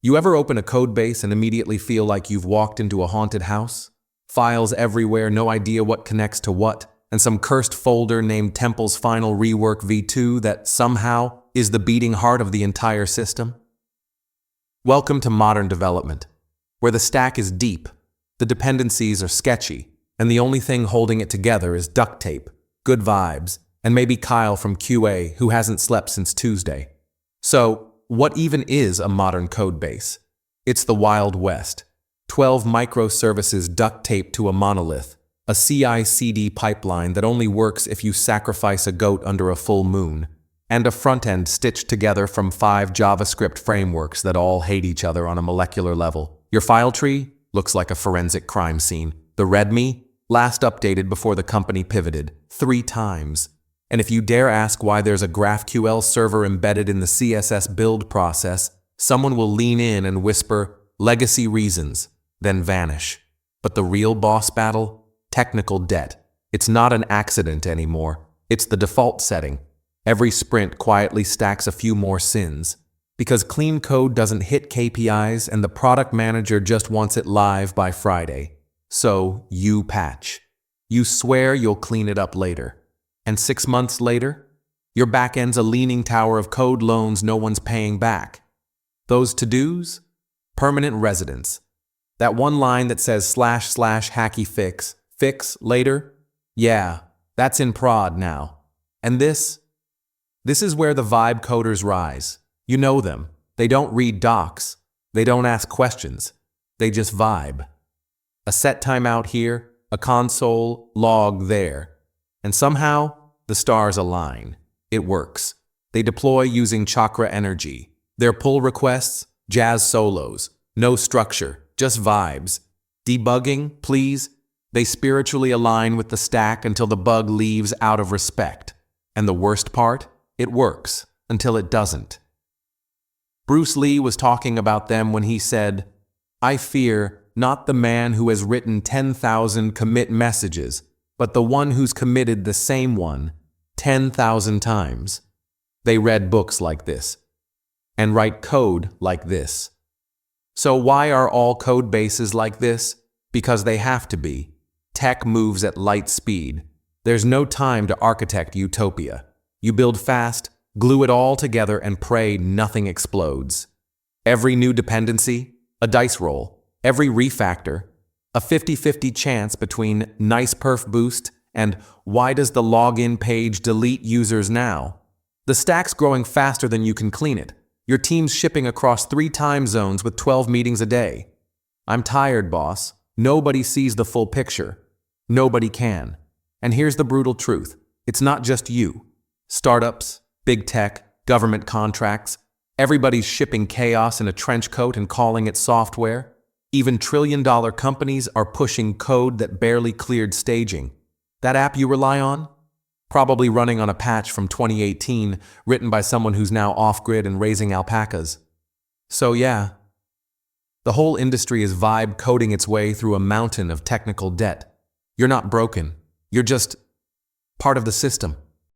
You ever open a codebase and immediately feel like you've walked into a haunted house? Files everywhere, no idea what connects to what, and some cursed folder named Temple's Final Rework v2 that somehow is the beating heart of the entire system? Welcome to modern development, where the stack is deep, the dependencies are sketchy, and the only thing holding it together is duct tape, good vibes, and maybe Kyle from QA who hasn't slept since Tuesday. So, what even is a modern codebase? It's the Wild West. 12 microservices duct taped to a monolith, a CI/CD pipeline that only works if you sacrifice a goat under a full moon, and a front-end stitched together from 5 JavaScript frameworks that all hate each other on a molecular level. Your file tree looks like a forensic crime scene. The README, last updated before the company pivoted, 3 times. And if you dare ask why there's a GraphQL server embedded in the CSS build process, someone will lean in and whisper, legacy reasons, then vanish. But the real boss battle? Technical debt. It's not an accident anymore. It's the default setting. Every sprint quietly stacks a few more sins. Because clean code doesn't hit KPIs and the product manager just wants it live by Friday. So, you patch. You swear you'll clean it up later. And 6 months later, your backend's a leaning tower of code loans no one's paying back. Those to-dos? Permanent residence. That one line that says / hacky fix later? Yeah, that's in prod now. And this is where the vibe coders rise. You know them. They don't read docs. They don't ask questions. They just vibe. A set timeout here, a console log there. And somehow, the stars align. It works. They deploy using chakra energy. Their pull requests, jazz solos. No structure, just vibes. Debugging, please. They spiritually align with the stack until the bug leaves out of respect. And the worst part? It works, until it doesn't. Bruce Lee was talking about them when he said, I fear not the man who has written 10,000 commit messages, but the one who's committed the same one 10,000 times. They read books like this, and write code like this. So why are all code bases like this? Because they have to be. Tech moves at light speed. There's no time to architect utopia. You build fast, glue it all together, and pray nothing explodes. Every new dependency, a dice roll. Every refactor, a 50-50 chance between nice perf boost and why does the login page delete users now? The stack's growing faster than you can clean it. Your team's shipping across 3 time zones with 12 meetings a day. I'm tired, boss. Nobody sees the full picture. Nobody can. And here's the brutal truth. It's not just you. Startups, big tech, government contracts, everybody's shipping chaos in a trench coat and calling it software. Even trillion-dollar companies are pushing code that barely cleared staging. That app you rely on? Probably running on a patch from 2018, written by someone who's now off-grid and raising alpacas. So yeah, the whole industry is vibe coding its way through a mountain of technical debt. You're not broken. You're just part of the system.